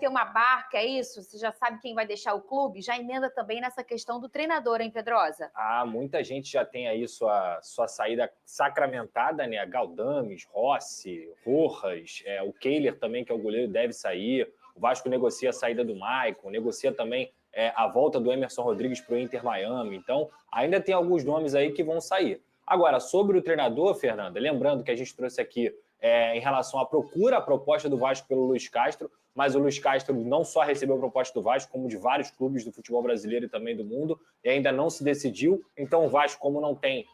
ter uma barca, é isso? Você já sabe quem vai deixar o clube? Já emenda também nessa questão do treinador, hein, Pedrosa? Muita gente já tem aí sua saída sacramentada, né? Galdames, Rossi, Rojas, o Kehler também, que é o goleiro, deve sair. O Vasco negocia a saída do Maicon, negocia também a volta do Emerson Rodrigues para o Inter Miami. Então, ainda tem alguns nomes aí que vão sair. Agora, sobre o treinador, Fernanda, lembrando que a gente trouxe aqui em relação à procura, a proposta do Vasco pelo Luiz Castro, mas o Luiz Castro não só recebeu a proposta do Vasco, como de vários clubes do futebol brasileiro e também do mundo, e ainda não se decidiu. Então o Vasco, como não tem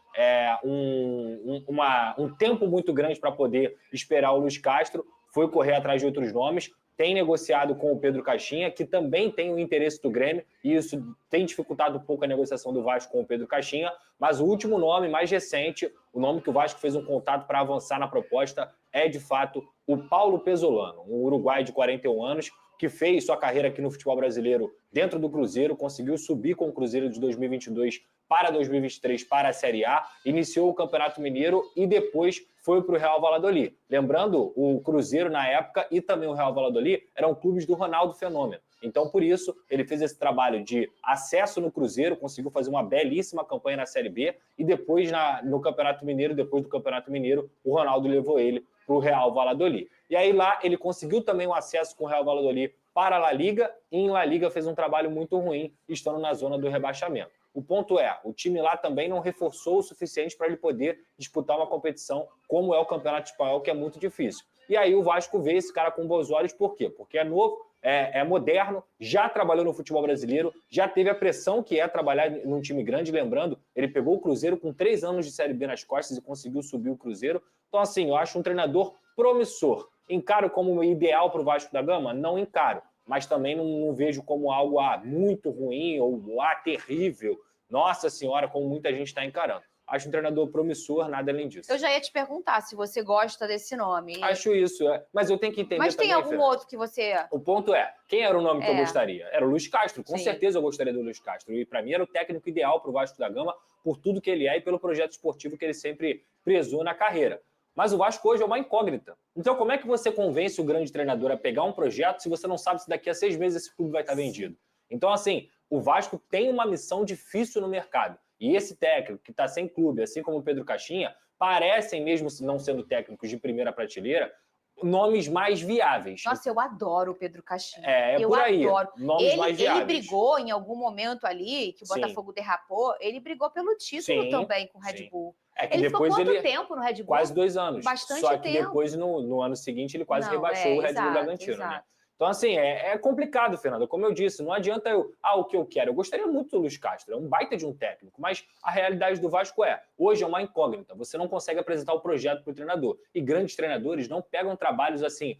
um tempo muito grande para poder esperar o Luiz Castro, foi correr atrás de outros nomes, tem negociado com o Pedro Caixinha, que também tem o interesse do Grêmio, e isso tem dificultado um pouco a negociação do Vasco com o Pedro Caixinha, mas o último nome, mais recente, o nome que o Vasco fez um contato para avançar na proposta, é de fato o Paulo Pesolano, um uruguaio de 41 anos, que fez sua carreira aqui no futebol brasileiro dentro do Cruzeiro, conseguiu subir com o Cruzeiro de 2022 para 2023 para a Série A, iniciou o Campeonato Mineiro e depois foi para o Real Valladolid. Lembrando, o Cruzeiro na época e também o Real Valladolid eram clubes do Ronaldo Fenômeno. Então, por isso, ele fez esse trabalho de acesso no Cruzeiro, conseguiu fazer uma belíssima campanha na Série B e depois no Campeonato Mineiro, depois do Campeonato Mineiro, o Ronaldo levou ele para o Real Valladolid. E aí lá ele conseguiu também um acesso com o Real Valladolid para a La Liga e em La Liga fez um trabalho muito ruim, estando na zona do rebaixamento. O ponto é, o time lá também não reforçou o suficiente para ele poder disputar uma competição como é o Campeonato Espanhol, que é muito difícil. E aí o Vasco vê esse cara com bons olhos, por quê? Porque é novo, é moderno, já trabalhou no futebol brasileiro, já teve a pressão que é trabalhar num time grande, lembrando, ele pegou o Cruzeiro com 3 anos de Série B nas costas e conseguiu subir o Cruzeiro. Então, assim, eu acho um treinador promissor. Encaro como ideal para o Vasco da Gama? Não encaro, mas também não vejo como algo muito ruim ou terrível. Nossa Senhora, como muita gente está encarando. Acho um treinador promissor, nada além disso. Eu já ia te perguntar se você gosta desse nome. Acho isso, mas eu tenho que entender Mas tem também, algum outro que você... O ponto é, quem era o nome que eu gostaria? Era o Luiz Castro, com Sim. certeza eu gostaria do Luiz Castro. E para mim era o técnico ideal para o Vasco da Gama, por tudo que ele é e pelo projeto esportivo que ele sempre prezou na carreira. Mas o Vasco hoje é uma incógnita. Então como é que você convence o grande treinador a pegar um projeto se você não sabe se daqui a 6 meses esse clube vai estar vendido? Então assim, o Vasco tem uma missão difícil no mercado. E esse técnico que está sem clube, assim como o Pedro Caixinha, parecem, mesmo não sendo técnicos de primeira prateleira, nomes mais viáveis. Nossa, eu adoro o Pedro Caixinha. Eu por aí, adoro. nomes mais viáveis. Ele brigou em algum momento ali, que o Botafogo derrapou, ele brigou pelo título também com o Red Bull. Que ele depois ficou quanto tempo no Red Bull? Quase 2 anos. Bastante Só que tempo. depois, no ano seguinte, ele quase rebaixou o Red Bull Bragantino, né? Então, assim, é complicado, Fernanda. Como eu disse, não adianta o que eu quero. Eu gostaria muito do Luiz Castro, é um baita de um técnico, mas a realidade do Vasco hoje é uma incógnita. Você não consegue apresentar o projeto para o treinador. E grandes treinadores não pegam trabalhos assim,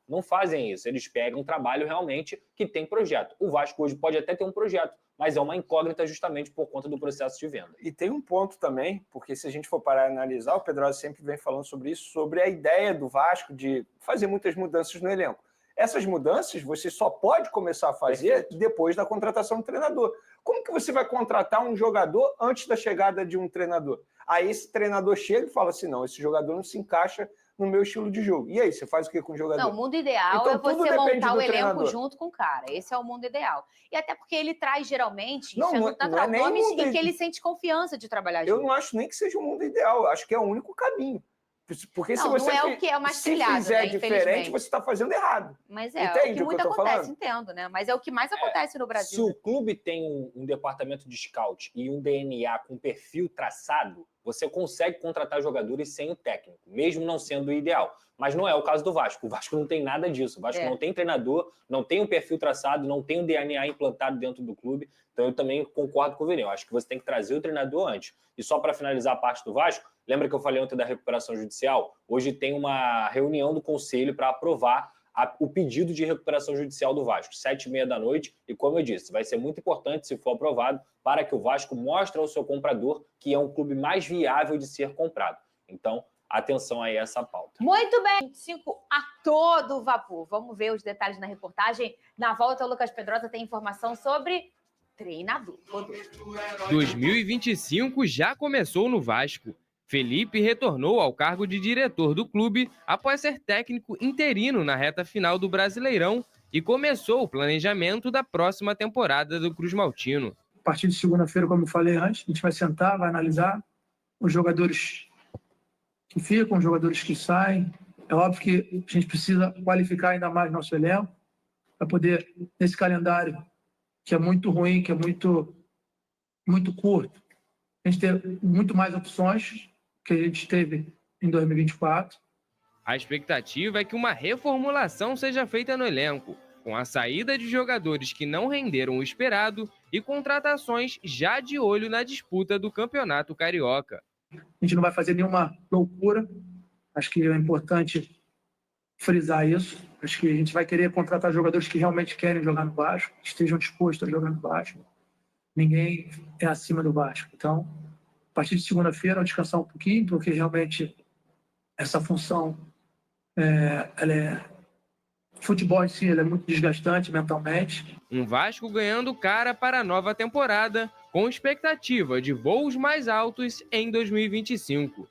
não fazem isso. Eles pegam um trabalho realmente que tem projeto. O Vasco hoje pode até ter um projeto, mas é uma incógnita justamente por conta do processo de venda. E tem um ponto também, porque se a gente for parar e analisar, o Pedrosa sempre vem falando sobre isso, sobre a ideia do Vasco de fazer muitas mudanças no elenco. Essas mudanças você só pode começar a fazer depois da contratação do treinador. Como que você vai contratar um jogador antes da chegada de um treinador? Aí esse treinador chega e fala assim, não, esse jogador não se encaixa no meu estilo de jogo. E aí, você faz o que com o jogador? Não, o mundo ideal é você montar o elenco junto com o cara. Esse é o mundo ideal. E até porque ele traz, geralmente, nomes em que ele sente confiança de trabalhar junto. Eu não acho nem que seja o mundo ideal. Eu acho que é o único caminho. Porque se você não é o que é mais trilhado, fizer diferente, você está fazendo errado. Mas o que muito acontece, entendo, né? Mas é o que mais acontece no Brasil. Se o clube tem um departamento de scout e um DNA com perfil traçado, você consegue contratar jogadores sem o técnico, mesmo não sendo o ideal. Mas não é o caso do Vasco. O Vasco não tem nada disso. O Vasco não tem treinador, não tem um perfil traçado, não tem um DNA implantado dentro do clube. Então eu também concordo com o Virinho. Eu acho que você tem que trazer o treinador antes. E só para finalizar a parte do Vasco, lembra que eu falei ontem da recuperação judicial? Hoje tem uma reunião do Conselho para aprovar o pedido de recuperação judicial do Vasco, 7h30 da noite, e como eu disse, vai ser muito importante, se for aprovado, para que o Vasco mostre ao seu comprador que é um clube mais viável de ser comprado. Então, atenção aí a essa pauta. Muito bem, 25 a todo vapor. Vamos ver os detalhes na reportagem. Na volta, o Lucas Pedrosa tem informação sobre treinador. 2025 já começou no Vasco. Felipe retornou ao cargo de diretor do clube após ser técnico interino na reta final do Brasileirão e começou o planejamento da próxima temporada do Cruz Maltino. A partir de segunda-feira, como eu falei antes, a gente vai sentar, vai analisar os jogadores que ficam, os jogadores que saem. É óbvio que a gente precisa qualificar ainda mais nosso elenco para poder, nesse calendário que é muito ruim, que é muito curto, a gente ter muito mais opções que a gente teve em 2024. A expectativa é que uma reformulação seja feita no elenco, com a saída de jogadores que não renderam o esperado e contratações já de olho na disputa do Campeonato Carioca. A gente não vai fazer nenhuma loucura, acho que é importante frisar isso. Acho que a gente vai querer contratar jogadores que realmente querem jogar no Vasco, que estejam dispostos a jogar no Vasco. Ninguém é acima do Vasco. Então, a partir de segunda-feira, eu descansar um pouquinho, porque realmente essa função, futebol em si, é muito desgastante mentalmente. Um Vasco ganhando cara para a nova temporada, com expectativa de voos mais altos em 2025. O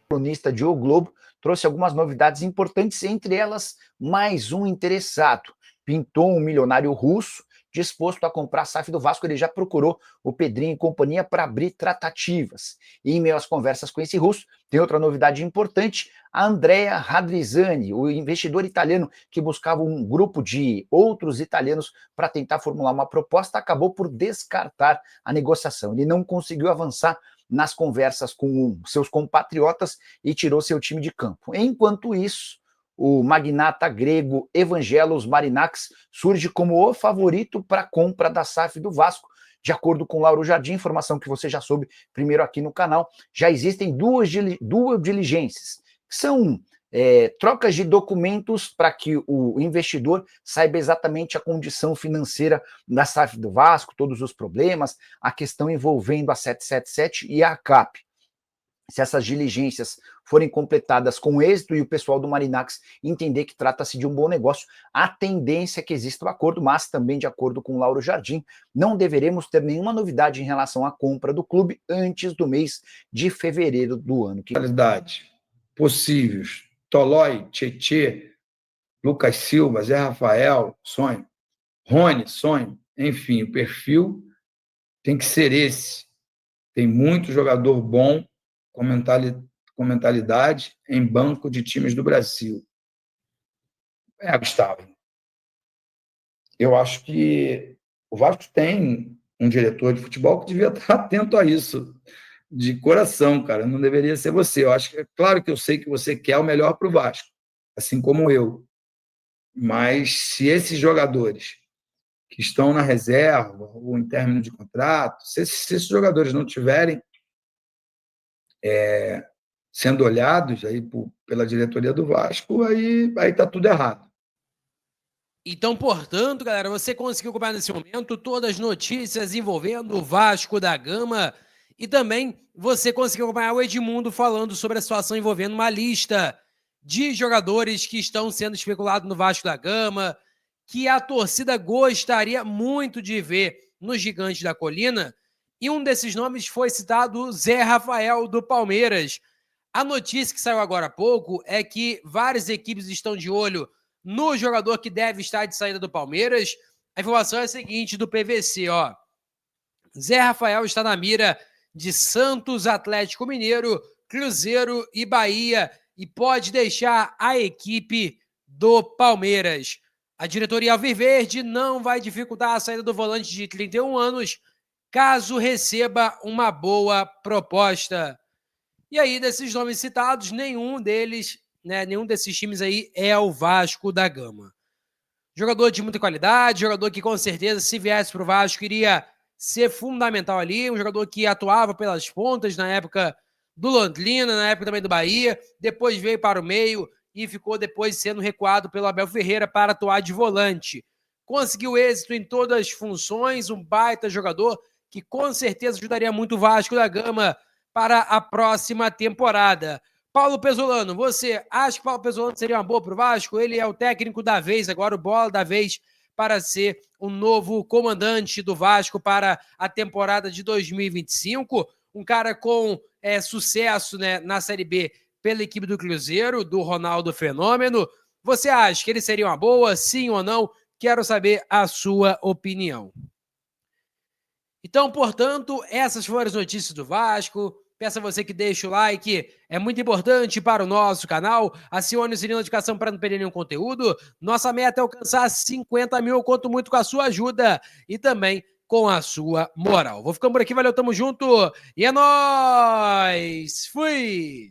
cronista Diogo Globo trouxe algumas novidades importantes, entre elas mais um interessado. Pintou um milionário russo disposto a comprar a SAF do Vasco. Ele já procurou o Pedrinho e companhia para abrir tratativas. E em meio às conversas com esse russo, tem outra novidade importante: a Andrea Radrizzani, o investidor italiano que buscava um grupo de outros italianos para tentar formular uma proposta, acabou por descartar a negociação. Ele não conseguiu avançar nas conversas com seus compatriotas e tirou seu time de campo. Enquanto isso, o magnata grego Evangelos Marinakis surge como o favorito para a compra da SAF do Vasco. De acordo com Lauro Jardim, informação que você já soube primeiro aqui no canal, já existem duas diligências, que são trocas de documentos para que o investidor saiba exatamente a condição financeira da SAF do Vasco, todos os problemas, a questão envolvendo a 777 e a ACAP. Se essas diligências forem completadas com êxito e o pessoal do Marinakis entender que trata-se de um bom negócio, a tendência é que exista o acordo, mas também de acordo com Lauro Jardim, não deveremos ter nenhuma novidade em relação à compra do clube antes do mês de fevereiro do ano que vem. Possíveis: Tolói, Tietê, Lucas Silva, Zé Rafael, sonho. Rony, sonho. Enfim, o perfil tem que ser esse. Tem muito jogador bom com mentalidade em banco de times do Brasil. Gustavo, eu acho que o Vasco tem um diretor de futebol que devia estar atento a isso, de coração, cara. Não deveria ser você. Eu acho que, claro que eu sei que você quer o melhor para o Vasco, assim como eu. Mas se esses jogadores que estão na reserva ou em término de contrato, se esses jogadores não tiverem sendo olhados aí pela diretoria do Vasco, aí está tudo errado. Então, portanto, galera, você conseguiu acompanhar nesse momento todas as notícias envolvendo o Vasco da Gama e também você conseguiu acompanhar o Edmundo falando sobre a situação envolvendo uma lista de jogadores que estão sendo especulados no Vasco da Gama, que a torcida gostaria muito de ver no Gigante da Colina, e um desses nomes foi citado o Zé Rafael do Palmeiras. A notícia que saiu agora há pouco é que várias equipes estão de olho no jogador que deve estar de saída do Palmeiras. A informação é a seguinte do PVC, ó. Zé Rafael está na mira de Santos, Atlético Mineiro, Cruzeiro e Bahia e pode deixar a equipe do Palmeiras. A diretoria alviverde não vai dificultar a saída do volante de 31 anos caso receba uma boa proposta. E aí, desses nomes citados, nenhum desses times aí é o Vasco da Gama. Jogador de muita qualidade, jogador que com certeza, se viesse para o Vasco, iria ser fundamental ali, um jogador que atuava pelas pontas na época do Londrina, na época também do Bahia, depois veio para o meio e ficou depois sendo recuado pelo Abel Ferreira para atuar de volante. Conseguiu êxito em todas as funções, um baita jogador que com certeza ajudaria muito o Vasco da Gama para a próxima temporada. Paulo Pesolano, você acha que Paulo Pesolano seria uma boa para o Vasco? Ele é o técnico da vez, agora o bola da vez, para ser o novo comandante do Vasco para a temporada de 2025. Um cara com sucesso, né, na Série B pela equipe do Cruzeiro, do Ronaldo Fenômeno. Você acha que ele seria uma boa, sim ou não? Quero saber a sua opinião. Então, portanto, essas foram as notícias do Vasco. Peço a você que deixe o like, é muito importante para o nosso canal. Acione o sininho de notificação para não perder nenhum conteúdo. Nossa meta é alcançar 50 mil, eu conto muito com a sua ajuda e também com a sua moral. Vou ficando por aqui, valeu, tamo junto e é nóis! Fui!